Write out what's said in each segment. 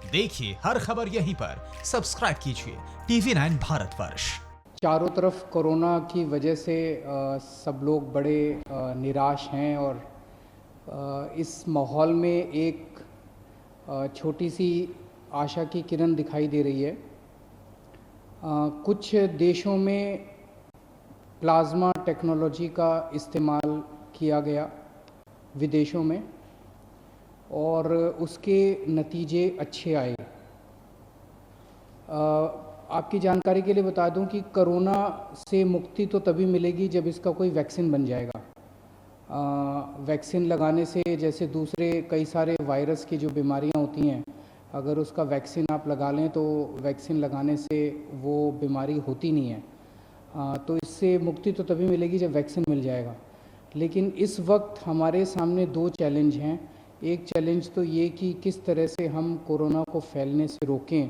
देखिए हर खबर यहीं पर, सब्सक्राइब कीजिए TV9 भारतवर्ष। चारों तरफ कोरोना की वजह से सब लोग बड़े निराश हैं और इस माहौल में एक छोटी सी आशा की किरण दिखाई दे रही है। कुछ देशों में प्लाज्मा टेक्नोलॉजी का इस्तेमाल किया गया विदेशों में और उसके नतीजे अच्छे आए। आपकी जानकारी के लिए बता दूं कि कोरोना से मुक्ति तो तभी मिलेगी जब इसका कोई वैक्सीन बन जाएगा। वैक्सीन लगाने से जैसे दूसरे कई सारे वायरस की जो बीमारियां होती हैं, अगर उसका वैक्सीन आप लगा लें तो वैक्सीन लगाने से वो बीमारी होती नहीं है। तो इससे मुक्ति तो तभी मिलेगी जब वैक्सीन मिल जाएगा। लेकिन इस वक्त हमारे सामने दो चैलेंज हैं। एक चैलेंज तो ये कि किस तरह से हम कोरोना को फैलने से रोकें।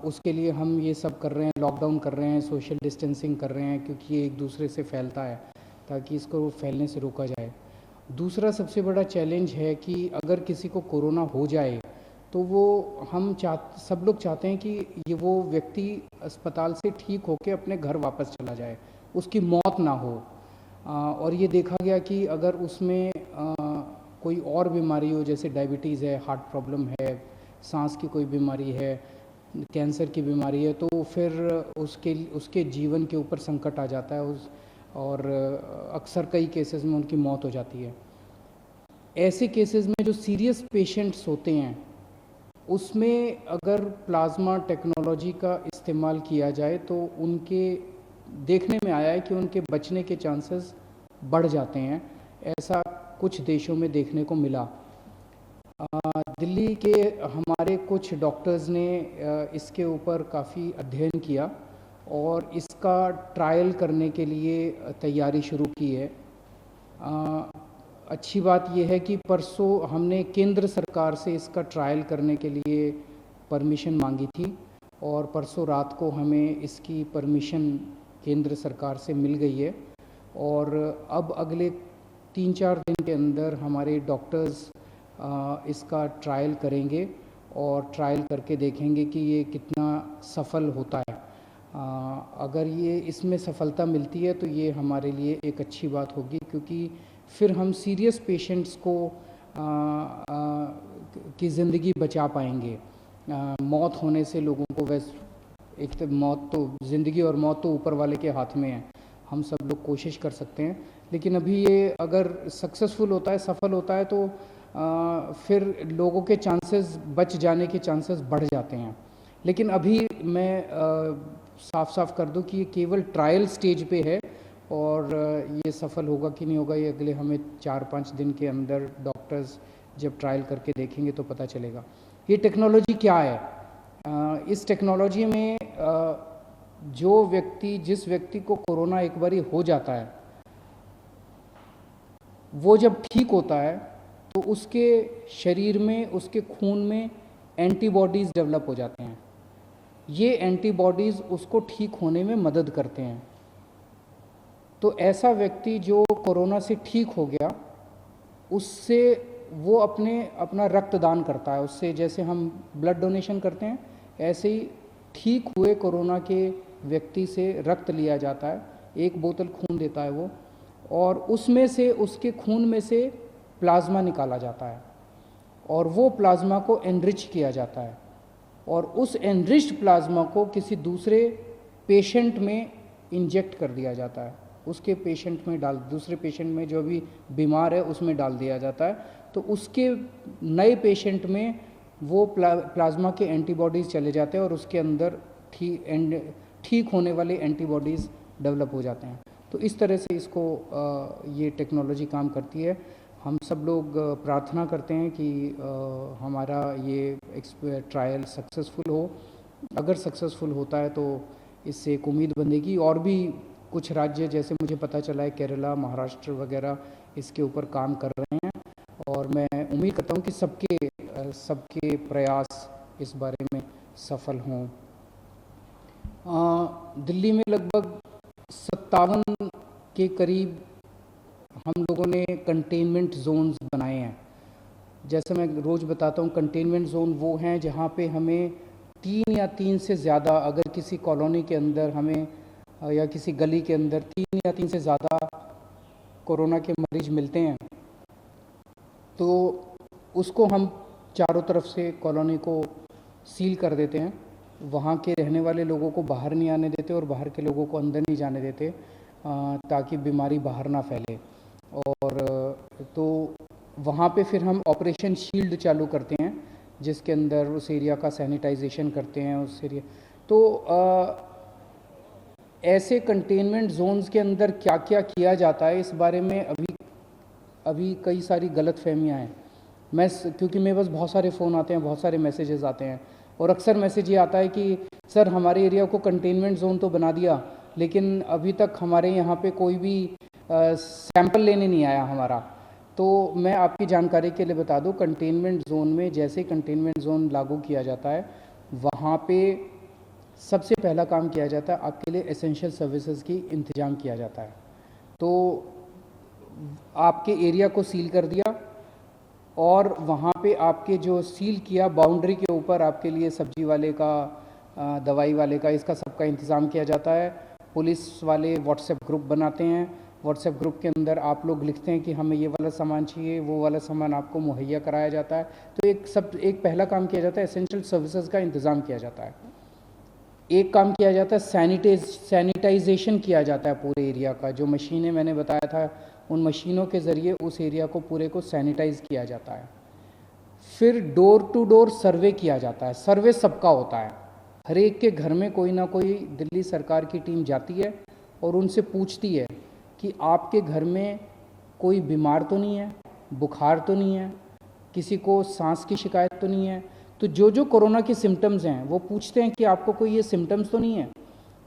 उसके लिए हम ये सब कर रहे हैं, लॉकडाउन कर रहे हैं, सोशल डिस्टेंसिंग कर रहे हैं, क्योंकि ये एक दूसरे से फैलता है, ताकि इसको फैलने से रोका जाए। दूसरा सबसे बड़ा चैलेंज है कि अगर किसी को कोरोना हो जाए तो वो सब लोग चाहते हैं कि वो व्यक्ति अस्पताल से ठीक होकर अपने घर वापस चला जाए, उसकी मौत ना हो। और ये देखा गया कि अगर उसमें कोई और बीमारी हो, जैसे डायबिटीज़ है, हार्ट प्रॉब्लम है, सांस की कोई बीमारी है, कैंसर की बीमारी है, तो फिर उसके जीवन के ऊपर संकट आ जाता है और अक्सर कई केसेस में उनकी मौत हो जाती है। ऐसे केसेस में जो सीरियस पेशेंट्स होते हैं, उसमें अगर प्लाज्मा टेक्नोलॉजी का इस्तेमाल किया जाए तो उनके देखने में आया है कि उनके बचने के चांसेस बढ़ जाते हैं। ऐसा कुछ देशों में देखने को मिला। दिल्ली के हमारे कुछ डॉक्टर्स ने इसके ऊपर काफ़ी अध्ययन किया और इसका ट्रायल करने के लिए तैयारी शुरू की है। अच्छी बात यह है कि परसों हमने केंद्र सरकार से इसका ट्रायल करने के लिए परमिशन मांगी थी और परसों रात को हमें इसकी परमिशन केंद्र सरकार से मिल गई है। और अब अगले 3-4 दिन के अंदर हमारे डॉक्टर्स इसका ट्रायल करेंगे और ट्रायल करके देखेंगे कि ये कितना सफल होता है। अगर ये इसमें सफलता मिलती है तो ये हमारे लिए एक अच्छी बात होगी, क्योंकि फिर हम सीरियस पेशेंट्स को की ज़िंदगी बचा पाएंगे। मौत होने से लोगों को वैसे एक तो मौत तो ज़िंदगी और मौत तो ऊपर वाले के हाथ में है, हम सब लोग कोशिश कर सकते हैं। लेकिन अभी ये अगर सक्सेसफुल होता है, सफल होता है, तो फिर लोगों के चांसेस बच जाने के चांसेस बढ़ जाते हैं। लेकिन अभी मैं साफ साफ कर दूं कि ये केवल ट्रायल स्टेज पे है और ये सफल होगा कि नहीं होगा ये अगले हमें 4-5 दिन के अंदर डॉक्टर्स जब ट्रायल करके देखेंगे तो पता चलेगा। ये टेक्नोलॉजी क्या है? इस टेक्नोलॉजी में जिस व्यक्ति को कोरोना एक बारी हो जाता है, वो जब ठीक होता है तो उसके शरीर में, उसके खून में एंटीबॉडीज़ डेवलप हो जाते हैं। ये एंटीबॉडीज़ उसको ठीक होने में मदद करते हैं। तो ऐसा व्यक्ति जो कोरोना से ठीक हो गया, उससे वो अपना रक्तदान करता है। उससे जैसे हम ब्लड डोनेशन करते हैं, ऐसे ही ठीक हुए कोरोना के व्यक्ति से रक्त लिया जाता है। 1 बोतल खून देता है वो, और उसमें से, उसके खून में से प्लाज्मा निकाला जाता है और वो प्लाज्मा को एनरिच किया जाता है और उस एनरिच्ड प्लाज्मा को किसी दूसरे पेशेंट में इंजेक्ट कर दिया जाता है। उसके पेशेंट में दूसरे पेशेंट में जो भी बीमार है उसमें डाल दिया जाता है। तो उसके नए पेशेंट में वो प्लाज्मा के एंटीबॉडीज़ चले जाते हैं और उसके अंदर ठीक होने वाले एंटीबॉडीज़ डेवलप हो जाते हैं। तो इस तरह से ये टेक्नोलॉजी काम करती है। हम सब लोग प्रार्थना करते हैं कि हमारा ये ट्रायल सक्सेसफुल हो। अगर सक्सेसफुल होता है तो इससे एक उम्मीद बंधेगी। और भी कुछ राज्य, जैसे मुझे पता चला है केरला, महाराष्ट्र वगैरह इसके ऊपर काम कर रहे हैं और मैं उम्मीद करता हूँ कि सबके प्रयास इस बारे में सफल हों। दिल्ली में लगभग 57 के करीब हम लोगों ने कंटेनमेंट जोन्स बनाए हैं। जैसे मैं रोज़ बताता हूँ, कंटेनमेंट जोन वो हैं जहाँ पे हमें 3 या 3 से ज़्यादा, अगर किसी कॉलोनी के अंदर हमें या किसी गली के अंदर 3 या 3 से ज़्यादा कोरोना के मरीज मिलते हैं, तो उसको हम चारों तरफ से कॉलोनी को सील कर देते हैं। वहाँ के रहने वाले लोगों को बाहर नहीं आने देते और बाहर के लोगों को अंदर नहीं जाने देते, ताकि बीमारी बाहर ना फैले। और तो वहाँ पे फिर हम ऑपरेशन शील्ड चालू करते हैं, जिसके अंदर उस एरिया का सैनिटाइजेशन करते हैं। उस एरिया तो ऐसे कंटेनमेंट जोन्स के अंदर क्या क्या किया जाता है, इस बारे में अभी कई सारी गलतफहमियां हैं। क्योंकि मेरे पास बहुत सारे फ़ोन आते हैं, बहुत सारे मैसेजेस आते हैं, और अक्सर मैसेज ये आता है कि सर हमारे एरिया को कंटेनमेंट जोन तो बना दिया, लेकिन अभी तक हमारे यहाँ पे कोई भी सैंपल लेने नहीं आया हमारा। तो मैं आपकी जानकारी के लिए बता दूं, कंटेनमेंट जोन में जैसे ही कंटेनमेंट जोन लागू किया जाता है, वहाँ पे सबसे पहला काम किया जाता है, आपके लिए एसेंशियल सर्विसेज की इंतज़ाम किया जाता है। तो आपके एरिया को सील कर दिया, और वहाँ पे आपके जो सील किया बाउंड्री के ऊपर आपके लिए सब्जी वाले का, दवाई वाले का, इसका सबका इंतज़ाम किया जाता है। पुलिस वाले व्हाट्सएप ग्रुप बनाते हैं, व्हाट्सएप ग्रुप के अंदर आप लोग लिखते हैं कि हमें ये वाला सामान चाहिए, वो वाला सामान आपको मुहैया कराया जाता है। तो एक पहला काम किया जाता है, एसेंशियल सर्विसेज का इंतज़ाम किया जाता है। एक काम किया जाता है, सैनिटाइजेशन किया जाता है पूरे एरिया का। जो मशीनें मैंने बताया था, उन मशीनों के ज़रिए उस एरिया को पूरे को सैनिटाइज किया जाता है। फिर डोर टू डोर सर्वे किया जाता है। सर्वे सबका होता है, हर एक के घर में कोई ना कोई दिल्ली सरकार की टीम जाती है और उनसे पूछती है कि आपके घर में कोई बीमार तो नहीं है, बुखार तो नहीं है, किसी को सांस की शिकायत तो नहीं है। तो जो कोरोना के सिम्टम्स हैं वो पूछते हैं कि आपको कोई ये सिम्टम्स तो नहीं है।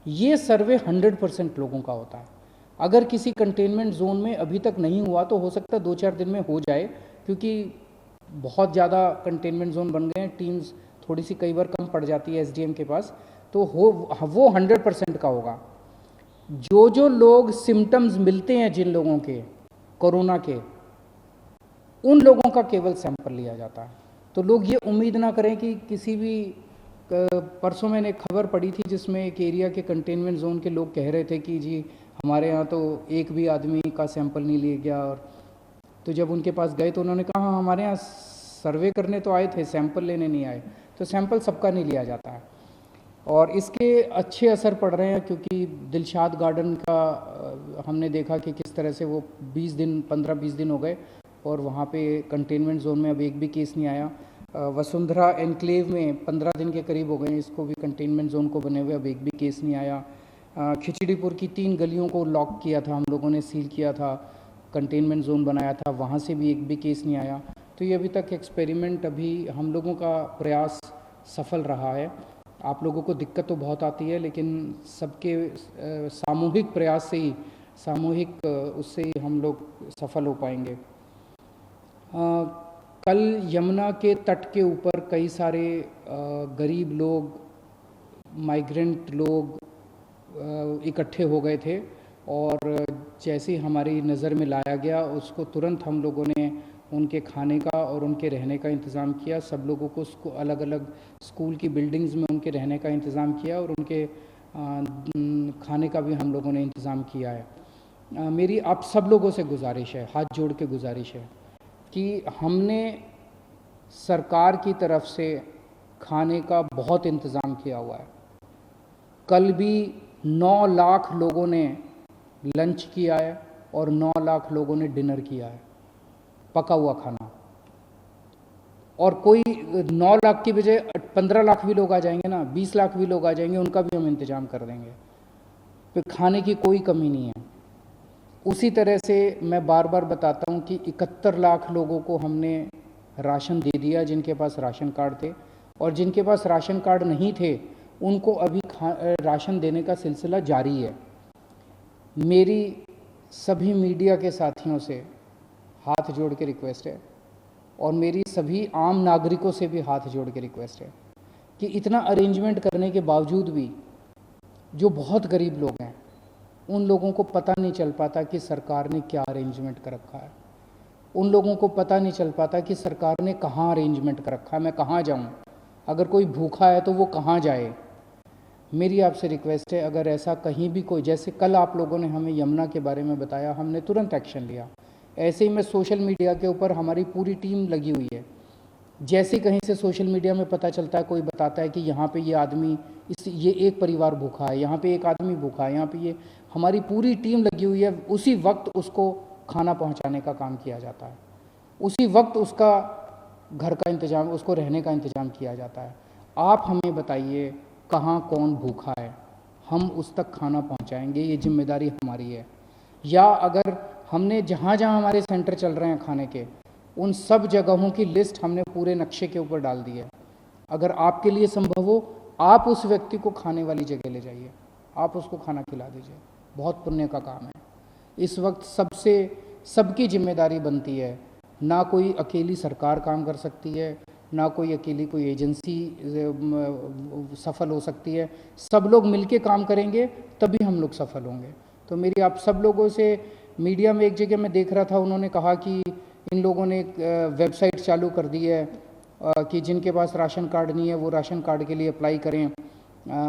ये सर्वे 100% लोगों का होता है। अगर किसी कंटेनमेंट जोन में अभी तक नहीं हुआ तो हो सकता है 2-4 दिन में हो जाए, क्योंकि बहुत ज़्यादा कंटेनमेंट जोन बन गए हैं, टीम्स थोड़ी सी कई बार कम पड़ जाती है एसडीएम के पास, तो वो 100% का होगा। जो लोग सिम्टम्स मिलते हैं जिन लोगों के कोरोना के, उन लोगों का केवल सैंपल लिया जाता है। तो लोग ये उम्मीद ना करें कि किसी भी, परसों मैंने एक खबर पढ़ी थी जिसमें एक एरिया के कंटेनमेंट जोन के लोग कह रहे थे कि जी हमारे यहाँ तो एक भी आदमी का सैंपल नहीं लिया गया। और तो जब उनके पास गए तो उन्होंने कहा हाँ, हमारे यहाँ सर्वे करने तो आए थे, सैंपल लेने नहीं आए। तो सैंपल सबका नहीं लिया जाता है, और इसके अच्छे असर पड़ रहे हैं, क्योंकि दिलशाद गार्डन का हमने देखा कि किस तरह से वो 15-20 दिन हो गए और वहाँ पे कंटेनमेंट जोन में अब एक भी केस नहीं आया। वसुंधरा एनक्लेव में 15 दिन के करीब हो गए इसको भी कंटेनमेंट जोन को बने हुए, अब एक भी केस नहीं आया। खिचड़ीपुर की 3 गलियों को लॉक किया था हम लोगों ने, सील किया था, कंटेनमेंट जोन बनाया था, वहाँ से भी एक भी केस नहीं आया। तो ये अभी तक एक्सपेरिमेंट, अभी हम लोगों का प्रयास सफल रहा है। आप लोगों को दिक्कत तो बहुत आती है, लेकिन सबके सामूहिक प्रयास से ही, उससे ही हम लोग सफल हो पाएंगे। कल यमुना के तट के ऊपर कई सारे गरीब लोग, माइग्रेंट लोग इकट्ठे हो गए थे, और जैसे ही हमारी नज़र में लाया गया, उसको तुरंत हम लोगों ने उनके खाने का और उनके रहने का इंतज़ाम किया। सब लोगों को अलग अलग स्कूल की बिल्डिंग्स में उनके रहने का इंतज़ाम किया, और उनके खाने का भी हम लोगों ने इंतज़ाम किया है। मेरी आप सब लोगों से गुजारिश है, हाथ जोड़ के गुजारिश है, कि हमने सरकार की तरफ से खाने का बहुत इंतज़ाम किया हुआ है। कल भी 9 लाख लोगों ने लंच किया है और 9 लाख लोगों ने डिनर किया है, पका हुआ खाना। और कोई 9 लाख की बजाय 15 लाख भी लोग आ जाएंगे ना, 20 लाख भी लोग आ जाएंगे, उनका भी हम इंतज़ाम कर देंगे। तो खाने की कोई कमी नहीं है। उसी तरह से मैं बार बार बताता हूँ कि 71 लाख लोगों को हमने राशन दे दिया, जिनके पास राशन कार्ड थे, और जिनके पास राशन कार्ड नहीं थे उनको अभी राशन देने का सिलसिला जारी है। मेरी सभी मीडिया के साथियों से हाथ जोड़ के रिक्वेस्ट है, और मेरी सभी आम नागरिकों से भी हाथ जोड़ के रिक्वेस्ट है कि इतना अरेंजमेंट करने के बावजूद भी जो बहुत गरीब लोग हैं, उन लोगों को पता नहीं चल पाता कि सरकार ने क्या अरेंजमेंट कर रखा है। उन लोगों को पता नहीं चल पाता कि सरकार ने कहाँ अरेंजमेंट कर रखा है, मैं कहाँ जाऊँ, अगर कोई भूखा है तो वो कहाँ जाए। मेरी आपसे रिक्वेस्ट है, अगर ऐसा कहीं भी कोई, जैसे कल आप लोगों ने हमें यमुना के बारे में बताया, हमने तुरंत एक्शन लिया, ऐसे ही मैं सोशल मीडिया के ऊपर हमारी पूरी टीम लगी हुई है। जैसे कहीं से सोशल मीडिया में पता चलता है, कोई बताता है कि यहाँ पे ये आदमी, ये एक परिवार भूखा है, यहाँ पे एक आदमी भूखा है, यहाँ पे ये, हमारी पूरी टीम लगी हुई है। उसी वक्त उसको खाना पहुँचाने का काम किया जाता है, उसी वक्त उसका घर का इंतज़ाम, उसको रहने का इंतज़ाम किया जाता है। आप हमें बताइए कहाँ कौन भूखा है, हम उस तक खाना पहुँचाएँगे, ये जिम्मेदारी हमारी है। या अगर हमने जहाँ जहाँ हमारे सेंटर चल रहे हैं खाने के, उन सब जगहों की लिस्ट हमने पूरे नक्शे के ऊपर डाल दी है। अगर आपके लिए संभव हो, आप उस व्यक्ति को खाने वाली जगह ले जाइए, आप उसको खाना खिला दीजिए, बहुत पुण्य का काम है। इस वक्त सबकी जिम्मेदारी बनती है, ना कोई अकेली सरकार काम कर सकती है, ना कोई अकेली कोई एजेंसी सफल हो सकती है। सब लोग मिलके काम करेंगे तभी हम लोग सफल होंगे। तो मेरी आप सब लोगों से, मीडिया में एक जगह मैं देख रहा था, उन्होंने कहा कि इन लोगों ने एक वेबसाइट चालू कर दी है कि जिनके पास राशन कार्ड नहीं है वो राशन कार्ड के लिए अप्लाई करें।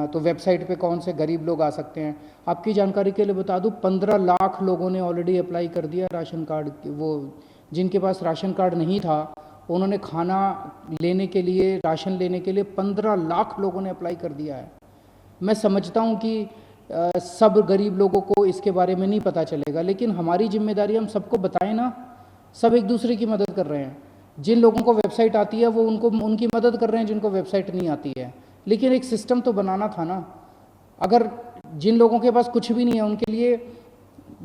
तो वेबसाइट पे कौन से गरीब लोग आ सकते हैं। आपकी जानकारी के लिए बता दूं, 15 लाख लोगों ने ऑलरेडी अप्लाई कर दिया राशन कार्ड। वो जिनके पास राशन कार्ड नहीं था, उन्होंने खाना लेने के लिए, राशन लेने के लिए 15 लाख लोगों ने अप्लाई कर दिया है। मैं समझता हूँ कि सब गरीब लोगों को इसके बारे में नहीं पता चलेगा, लेकिन हमारी जिम्मेदारी, हम सबको बताएं ना। सब एक दूसरे की मदद कर रहे हैं। जिन लोगों को वेबसाइट आती है वो उनकी मदद कर रहे हैं जिनको वेबसाइट नहीं आती है। लेकिन एक सिस्टम तो बनाना था ना। अगर जिन लोगों के पास कुछ भी नहीं है, उनके लिए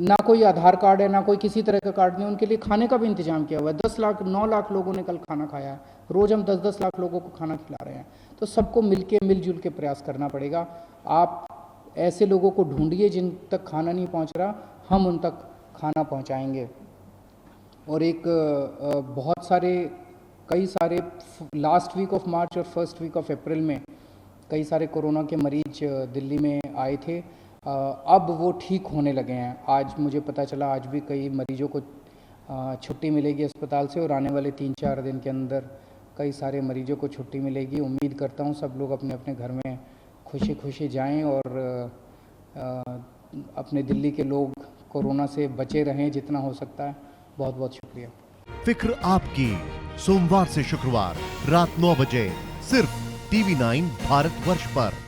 ना कोई आधार कार्ड है, ना कोई किसी तरह का कार्ड नहीं, उनके लिए खाने का भी इंतजाम किया हुआ है। 9 लाख लोगों ने कल खाना खाया है। रोज़ हम 10 लाख लोगों को खाना खिला रहे हैं। तो सबको मिलजुल के प्रयास करना पड़ेगा। आप ऐसे लोगों को ढूंढिए जिन तक खाना नहीं पहुंच रहा, हम उन तक खाना पहुंचाएंगे। और एक कई सारे लास्ट वीक ऑफ मार्च और फर्स्ट वीक ऑफ अप्रैल में कई सारे कोरोना के मरीज दिल्ली में आए थे। अब वो ठीक होने लगे हैं। आज मुझे पता चला, आज भी कई मरीजों को छुट्टी मिलेगी अस्पताल से, और आने वाले 3-4 दिन के अंदर कई सारे मरीजों को छुट्टी मिलेगी। उम्मीद करता हूँ सब लोग अपने अपने घर में खुशी खुशी जाएं और अपने दिल्ली के लोग कोरोना से बचे रहें जितना हो सकता है। बहुत बहुत शुक्रिया। फिक्र आपकी, सोमवार से शुक्रवार रात 9 बजे सिर्फ TV9 भारतवर्ष पर।